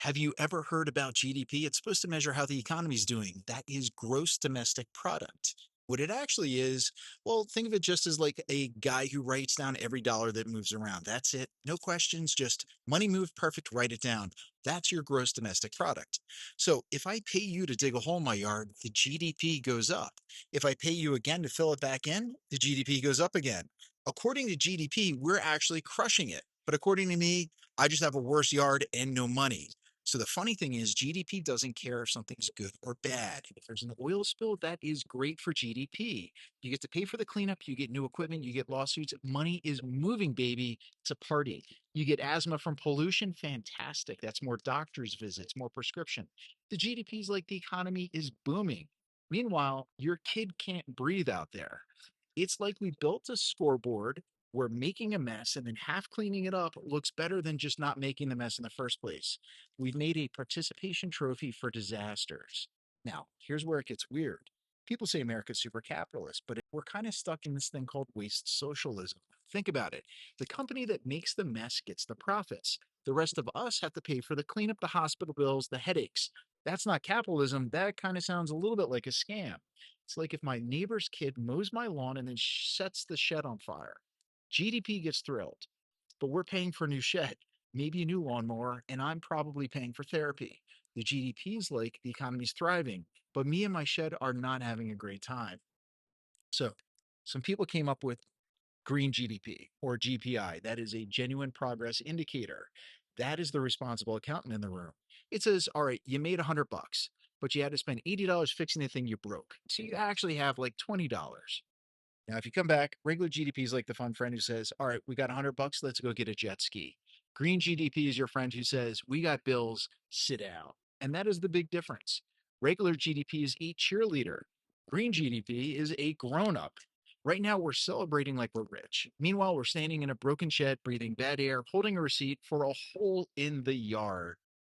Have you ever heard about GDP? It's supposed to measure how the economy is doing. That is gross domestic product. What it actually is, well, think of it just as like a guy who writes down every dollar that moves around. That's it. No questions, just money moved, perfect, write it down. That's your gross domestic product. So if I pay you to dig a hole in my yard, the GDP goes up. If I pay you again to fill it back in, the GDP goes up again. According to GDP, we're actually crushing it. But according to me, I just have a worse yard and no money. So the funny thing is, GDP doesn't care if something's good or bad. If there's an oil spill, that is great for GDP. You get to pay for the cleanup, you get new equipment, you get lawsuits. Money is moving, baby. It's a party. You get asthma from pollution, fantastic. That's more doctor's visits, more prescription. The GDP is like the economy is booming. Meanwhile, your kid can't breathe out there. It's like we built a scoreboard, we're making a mess, and then half cleaning it up looks better than just not making the mess in the first place. We've made a participation trophy for disasters. Now, here's where it gets weird. People say America's super capitalist, but we're kind of stuck in this thing called waste socialism. Think about it. The company that makes the mess gets the profits. The rest of us have to pay for the cleanup, the hospital bills, the headaches. That's not capitalism. That kind of sounds a little bit like a scam. It's like if my neighbor's kid mows my lawn and then sets the shed on fire. GDP gets thrilled, but we're paying for a new shed, maybe a new lawnmower, and I'm probably paying for therapy. The GDP is like the economy's thriving, but me and my shed are not having a great time. So, some people came up with green GDP or GPI. That is a genuine progress indicator. That is the responsible accountant in the room. It says, all right, you made $100, but you had to spend $80 fixing the thing you broke. So you actually have like $20. Now, if you come back, regular GDP is like the fun friend who says, all right, we got $100, let's go get a jet ski. Green GDP is your friend who says, we got bills, sit down. And that is the big difference. Regular GDP is a cheerleader. Green GDP is a grown up. Right now, we're celebrating like we're rich. Meanwhile, we're standing in a broken shed, breathing bad air, holding a receipt for a hole in the yard.